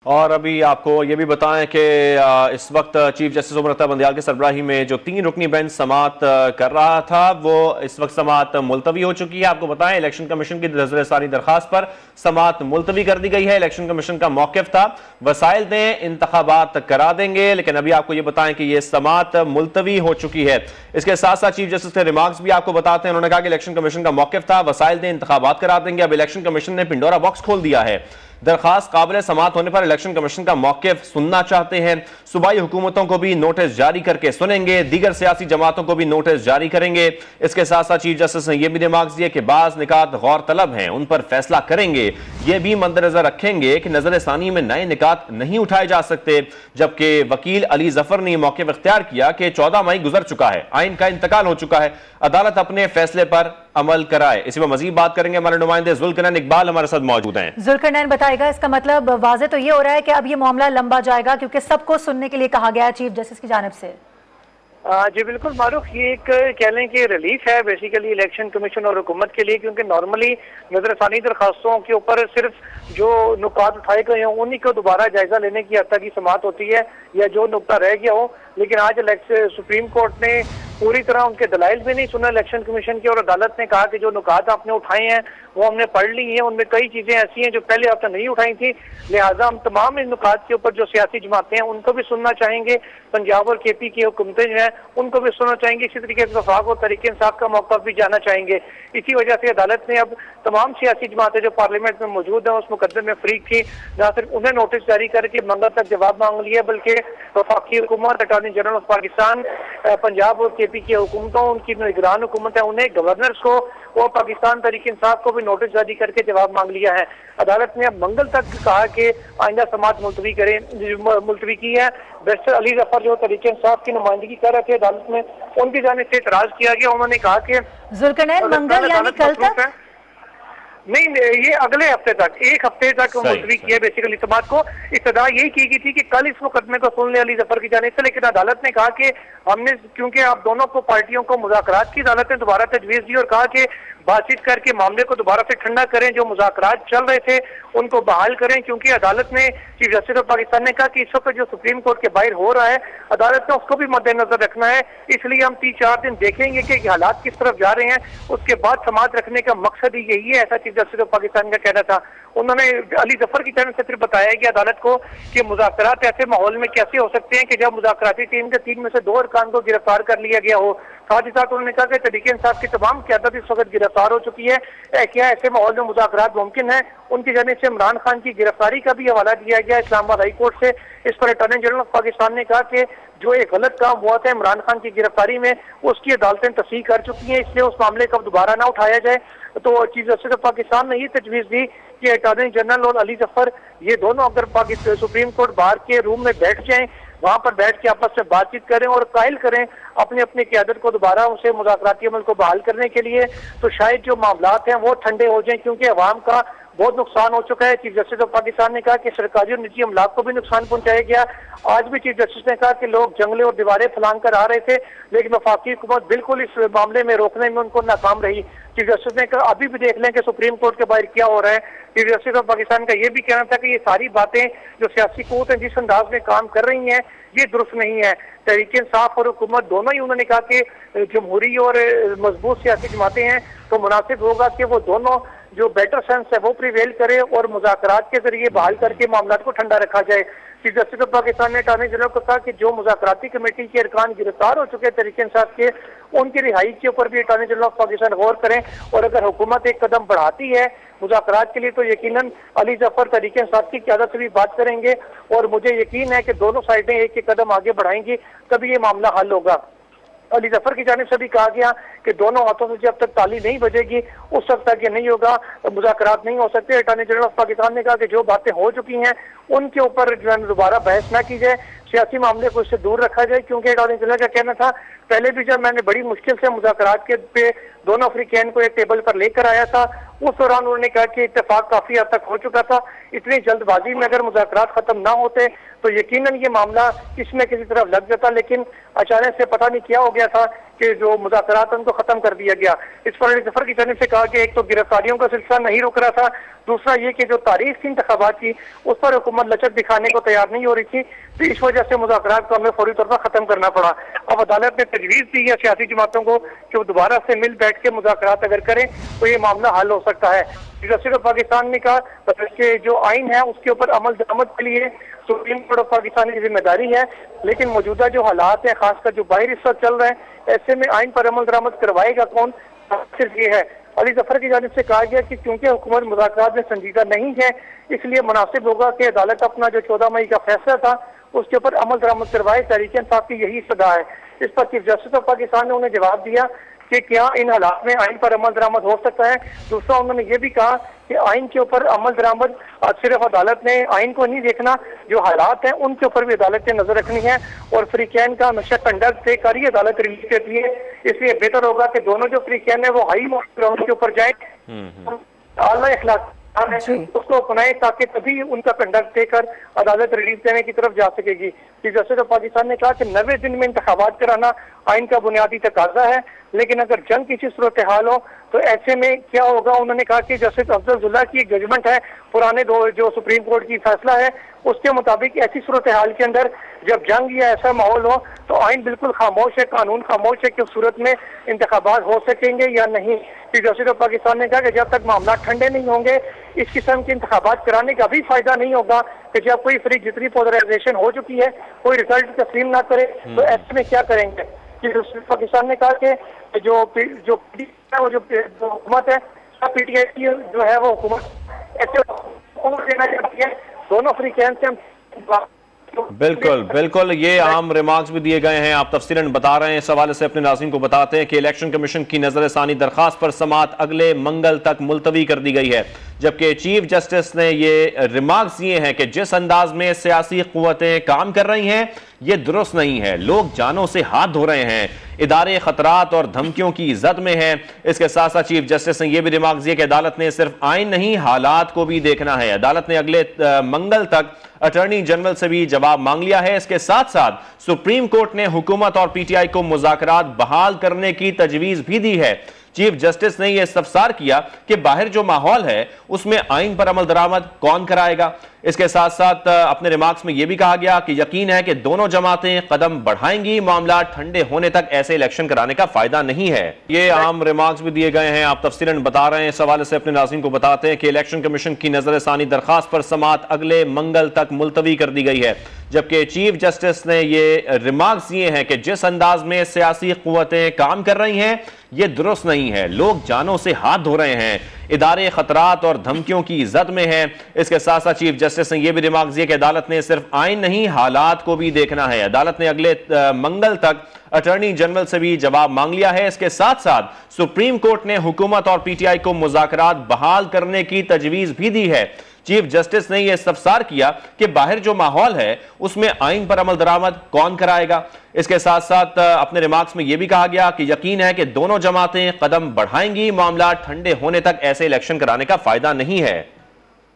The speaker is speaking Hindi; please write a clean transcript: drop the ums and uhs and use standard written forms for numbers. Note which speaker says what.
Speaker 1: और अभी आपको ये भी बताएं कि इस वक्त चीफ जस्टिस उमर अख्तर बंदियाल की सरबराही में जो 3 रुकनी बेंच समाअत कर रहा था वो इस वक्त समाअत मुलतवी हो चुकी है। आपको बताएं इलेक्शन कमीशन की नजरसानी दरखास्त पर समाअत मुलतवी कर दी गई है। इलेक्शन कमीशन का मौक़िफ़ था वसाइल दें इंतखाबात करा देंगे, लेकिन अभी आपको ये बताएं कि यह समाअत मुलतवी हो चुकी है। इसके साथ साथ चीफ जस्टिस के रिमार्क्स भी आपको बताते हैं। उन्होंने कहा कि इलेक्शन कमीशन का मौक़िफ़ था वसाइल दें इंतखाबात करा देंगे। अब इलेक्शन कमीशन ने पिंडोरा बॉक्स खोल दिया है। दरखास्त काबिल समाअत होने पर इलेक्शन कमीशन का मौक़िफ़ सुनना चाहते हैं। सूबाई हुकूमतों को भी नोटिस जारी करके सुनेंगे, दीगर सियासी जमातों को भी नोटिस जारी करेंगे। इसके साथ साथ चीफ जस्टिस ने यह भी रिमार्क्स दिए कि बाज़ निकात गौर तलब हैं, उन पर फैसला करेंगे। यह भी मद्देनजर रखेंगे कि नजर सानी में नए निकात नहीं उठाए जा सकते। जबकि वकील अली जफर ने मौक़िफ़ इख्तियार किया कि 14 मई गुजर चुका है, आइन का इंतकाल हो चुका है, अदालत अपने फैसले पर अमल कराए। इसी पर मजीद बात करेंगे, हमारे नुमाइंदे जुल्करनैन इकबाल हमारे साथ मौजूद हैं।
Speaker 2: जुल्करनैन बताएगा, इसका मतलब वाज़ेह तो ये हो रहा है कि अब ये मामला लंबा जाएगा क्योंकि सबको सुनने के लिए कहा गया है चीफ जस्टिस की जानिब से।
Speaker 3: जी बिल्कुल मारूफ, ये एक कह लें कि रिलीफ है बेसिकली इलेक्शन कमीशन और हुकूमत के लिए, क्योंकि नॉर्मली नजरसानी दरखास्तों के ऊपर सिर्फ जो नुकात उठाए गए हों उन्हीं को दोबारा जायजा लेने की हद तक की समाअत होती है या जो नुकता रह गया हो। लेकिन आज सुप्रीम कोर्ट ने पूरी तरह उनके दलाइल भी नहीं सुना इलेक्शन कमीशन के, और अदालत ने कहा कि जो नुकात आपने उठाए हैं वो हमने पढ़ ली हैं, उनमें कई चीजें ऐसी हैं जो पहले आपने नहीं उठाई थी, लिहाजा हम तमाम इन नुकात के ऊपर जो सियासी जमातें हैं उनको भी सुनना चाहेंगे। पंजाब और केपी की हुकूमतें जो हैं उनको भी सुनना चाहेंगे। इसी तरीके से वफाक और तहरीक इंसाफ का मौका भी जाना चाहेंगे। इसी वजह से अदालत ने अब तमाम सियासी जमातें जो पार्लियामेंट में मौजूद हैं उस मुकदमे में फरीक थी, न सिर्फ उन्हें नोटिस जारी करके मंगल तक जवाब मांग लिया, बल्कि वफाकी हुकूमत, attorney general of Pakistan, Punjab और केपी की हुकूमतों, उनकी निगरान हुकूमत है, उन्हें गवर्नर्स को और पाकिस्तान तहरीक इंसाफ को भी नोटिस जारी करके जवाब मांग लिया है। अदालत ने अब मंगल तक कहा कि आइंदा समाअत मुलतवी की है। बैरिस्टर अली जफर जो तहरीक इंसाफ की नुमाइंदगी कर रहे थे अदालत में, उनकी जानिब से एतराज किया गया। उन्होंने कहा कि
Speaker 2: जुल्करनैन मंगल यानी कल तक
Speaker 3: नहीं, ये अगले हफ्ते तक, एक हफ्ते तक मुलतवी किया बेसिकली समाअत को। इब्तिदा यही की गई थी कि कल इस मुकदमे को सुन ले अली जफर की जानिब से, लेकिन अदालत ने कहा कि हमने, क्योंकि आप दोनों को पार्टियों को मुज़ाकरात की अदालत ने दोबारा तजवीज़ दी और कहा कि बातचीत करके मामले को दोबारा से ठंडा करें, जो मुज़ाकरात चल रहे थे उनको बहाल करें, क्योंकि अदालत ने, चीफ जस्टिस ऑफ पाकिस्तान ने कहा कि इस वक्त जो सुप्रीम कोर्ट के बाहर हो रहा है अदालत ने उसको भी मद्देनजर रखना है, इसलिए हम 3-4 दिन देखेंगे कि हालात किस तरफ जा रहे हैं, उसके बाद समाअत रखने का मकसद ही यही है, ऐसा चीफ जस्टिस ऑफ पाकिस्तान का कहना था। उन्होंने अली जफर की तरफ से फिर बताया कि अदालत को कि मुज़ाकरात ऐसे माहौल में कैसे हो सकते हैं कि जब मुज़ाकराती टीम के 3 में से 2 अरकान को गिरफ्तार कर लिया गया हो। साथ ही साथ उन्होंने कहा कि तहरीक इंसाफ की तमाम क़यादत इस वक्त गिरफ्तार हो चुकी है, क्या ऐसे माहौल में मुज़ाकरात मुमकिन है। उनकी जानिब से इमरान खान की गिरफ्तारी का भी हवाला दिया गया इस्लामाबाद हाई कोर्ट से। इस पर अटॉर्नी जनरल ऑफ पाकिस्तान ने कहा कि जो एक गलत काम हुआ था इमरान खान की गिरफ्तारी में, उसकी अदालतें तस्दीक कर चुकी हैं, इसलिए उस मामले को दोबारा ना उठाया जाए। तो चीफ जस्टिस ऑफ पाकिस्तान ने ये तजवीज़ दी कि अटॉर्नी जनरल और अली जफर ये दोनों अगर पाकिस्तान सुप्रीम कोर्ट बाहर के रूम में बैठ जाएं, वहां पर बैठ के आपस में बातचीत करें और कायल करें अपनी अपनी क़यादत को दोबारा उसे मुज़ाकराती अमल को बहाल करने के लिए, तो शायद जो मामलात हैं वो ठंडे हो जाएं, क्योंकि अवाम का बहुत नुकसान हो चुका है। चीफ जस्टिस ऑफ पाकिस्तान ने कहा कि सरकारी और निजी अमलाक को भी नुकसान पहुंचाया गया। आज भी चीफ जस्टिस ने कहा कि लोग जंगले और दीवारें फैलान कर आ रहे थे, लेकिन वफाकी हुकूमत बिल्कुल इस मामले में रोकने में उनको नाकाम रही। चीफ जस्टिस ने कहा अभी भी देख लें कि सुप्रीम कोर्ट के बाहर क्या हो रहा है। चीफ जस्टिस ऑफ पाकिस्तान का यह भी कहना था कि ये सारी बातें जो सियासी कुव्वतें जिस अंदाज में काम कर रही हैं ये दुरुस्त नहीं है। तहरीक इंसाफ और हुकूमत दोनों ही, उन्होंने कहा कि जमहूरी और मजबूत सियासी जमातें हैं, तो मुनासिब होगा कि वो दोनों जो बेटर सेंस है वो प्रिवेल करे और मुज़ाकरात के जरिए बहाल करके मामला को ठंडा रखा जाए। चीफ जस्टिस ऑफ पाकिस्तान ने अटॉर्नी जनरल को कहा कि जो मुज़ाकराती कमेटी के अरकान गिरफ्तार हो चुके तहरीक इंसाफ के, उनकी रिहाई के ऊपर भी अटॉर्नी जनरल ऑफ पाकिस्तान गौर करें, और अगर हुकूमत एक कदम बढ़ाती है मुज़ाकरात के लिए तो यकीनन अली जफर तहरीक इंसाफ की क़यादत से भी बात करेंगे, और मुझे यकीन है कि दोनों साइडें एक एक कदम आगे बढ़ाएंगी तभी ये मामला हल होगा। अली जफर की जानिब से भी कहा गया कि दोनों हाथों से जब तक ताली नहीं बजेगी उस वक्त तक ये नहीं होगा, मुज़ाकरात नहीं हो सकते। अटॉर्नी जनरल ऑफ पाकिस्तान ने कहा कि जो बातें हो चुकी हैं उनके ऊपर जो है दोबारा बहस ना की जाए, सियासी मामले को इससे दूर रखा जाए, क्योंकि अटॉर्नी जनरल का कहना था पहले भी जब मैंने बड़ी मुश्किल से मुज़ाकरात के पे दोनों अफ्रीकैन को एक टेबल पर लेकर आया था, उस दौरान उन्होंने कहा कि इत्तेफाक काफी हद तक हो चुका था, इतनी जल्दबाजी में अगर मुज़ाकरात खत्म ना होते तो यकीनन ये मामला किसी न किसी तरफ लग जाता, लेकिन अचानक से पता नहीं क्या हो गया था के जो मुज़ाकरात उनको खत्म कर दिया गया। इस पर अली जफर की जानिब से कहा कि एक तो गिरफ्तारियों का सिलसिला नहीं रुक रहा था, दूसरा ये कि जो तारीख थी इंतखाबात की उस पर हुकूमत लचक दिखाने को तैयार नहीं हो रही थी, तो इस वजह से मुज़ाकरात को हमें फौरी तौर पर खत्म करना पड़ा। अब अदालत ने तजवीज़ दी है सियासी जमातों को कि वो दोबारा से मिल बैठ के मुज़ाकरात अगर करें तो ये मामला हल हो सकता है। सिर्फ पाकिस्तान ने कहा कि जो आइन है उसके ऊपर अमल दरामद के लिए सुप्रीम कोर्ट ऑफ पाकिस्तान की जिम्मेदारी है, लेकिन मौजूदा जो हालात है, खासकर जो बाहर इस वक्त चल रहे हैं, ऐसे में आइन पर अमल दरामद करवाएगा कौन, सिर्फ ये है। अली जफर की जानिब से कहा गया कि क्योंकि हुकूमत मुज़ाकरात में संजीदा नहीं है, इसलिए मुनासिब होगा कि अदालत अपना जो 14 मई का फैसला था उसके ऊपर अमल दरामद करवाए। तहरीक इंसाफ की यही सदा है। इस पर चीफ जस्टिस ऑफ पाकिस्तान ने उन्हें जवाब दिया कि क्या इन हालात में आइन पर अमल दरामद हो सकता है। दूसरा उन्होंने ये भी कहा कि आइन के ऊपर अमल दरामद सिर्फ अदालत ने आइन को नहीं देखना, जो हालात हैं उनके ऊपर भी अदालत ने नजर रखनी है, और फ्रीकैन का हमेशा कंडक्ट से कर ही अदालत रिलीज करती है। इसलिए बेहतर होगा कि दोनों जो फ्रीकैन है वो हाई ग्राउंड के ऊपर जाए, आला इखलाक है उसको अपनाए, ताकि तभी उनका कंडक्ट देकर अदालत रिलीज देने की तरफ जा सकेगी। चीफ जस्टिस ऑफ पाकिस्तान ने कहा कि 90 दिन में इंतखाबात कराना आइन का बुनियादी तकाजा है, लेकिन अगर जंग की सूरत हाल हो तो ऐसे में क्या होगा। उन्होंने कहा कि जस्टिस अफजलुल्लाह की एक जजमेंट है, पुराने जो सुप्रीम कोर्ट की फैसला है, उसके मुताबिक ऐसी सूरत हाल के अंदर जब जंग या ऐसा माहौल हो तो आइन बिल्कुल खामोश है, कानून खामोश है कि उस सूरत में इंतखाबात हो सकेंगे या नहीं। चीफ जस्टिस ऑफ पाकिस्तान ने कहा कि जब तक मामला ठंडे नहीं होंगे इस किस्म के इंतखाबात कराने का भी फायदा नहीं होगा, कि जब कोई फ्री जितनी पोलराइजेशन हो चुकी है कोई रिजल्ट तस्लीम ना करे तो ऐसे में क्या करेंगे। पाकिस्तान ने कहा कि जो हुकूमत है पीटीआई की जो है वो हुकूमत ऐसे देना चाहती है। दोनों फ्रीकैन से हम
Speaker 1: बिल्कुल बिल्कुल ये आम रिमार्क्स भी दिए गए हैं, आप तफसीलन बता रहे हैं। इस हवाले से अपने नाज़रीन को बताते हैं कि इलेक्शन कमीशन की नजरसानी दरखास्त पर समाअत अगले मंगल तक मुलतवी कर दी गई है, जबकि चीफ जस्टिस ने ये रिमार्क्स दिए हैं कि जिस अंदाज में सियासी कुव्वतें काम कर रही हैं ये दुरुस्त नहीं है, लोग जानों से हाथ धो रहे हैं, इदारे खतरात और धमकियों की जद में है। इसके साथ साथ चीफ जस्टिस ने यह भी रिमार्क दिया कि अदालत ने सिर्फ आइन नहीं हालात को भी देखना है। अदालत ने अगले मंगल तक अटॉर्नी जनरल से भी जवाब मांग लिया है। इसके साथ साथ सुप्रीम कोर्ट ने हुकूमत और पीटीआई को मुज़ाकरात बहाल करने की तजवीज भी दी है। चीफ जस्टिस ने यह इस्तफसार किया कि बाहर जो माहौल है उसमें आइन पर अमल दरामद कौन कराएगा। इसके साथ साथ अपने रिमार्क्स में यह भी कहा गया कि यकीन है कि दोनों जमातें कदम बढ़ाएंगी, मामला ठंडे होने तक ऐसे इलेक्शन कराने का फायदा नहीं है। ये आम रिमार्क्स भी दिए गए हैं, आप तफसीलन बता रहे हैं। इस हवाले से अपने नाज़रीन को बताते हैं कि इलेक्शन कमीशन की नजरसानी दरखास्त पर समाअत अगले मंगल तक मुलतवी कर दी गई है, जबकि चीफ जस्टिस ने ये रिमार्क्स दिए हैं कि जिस अंदाज में सियासी कुव्वतें काम कर रही हैं ये दुरुस्त नहीं है, लोग जानों से हाथ धो रहे हैं, इदारे खतरात और धमकियों की जद में है। इसके साथ साथ चीफ जस्टिस ने यह भी रिमार्क दिया कि अदालत ने सिर्फ आइन नहीं हालात को भी देखना है। अदालत ने अगले मंगल तक अटॉर्नी जनरल से भी जवाब मांग लिया है। इसके साथ साथ सुप्रीम कोर्ट ने हुकूमत और पीटीआई को मुज़ाकरात बहाल करने की तजवीज भी दी है। चीफ जस्टिस ने यह इस्तफसार किया कि बाहर जो माहौल है उसमें आइन पर अमल दरामद कौन कराएगा। इसके साथ साथ अपने रिमार्क्स में यह भी कहा गया कि यकीन है कि दोनों जमातें कदम बढ़ाएंगी, मामला ठंडे होने तक ऐसे इलेक्शन कराने का फायदा नहीं है।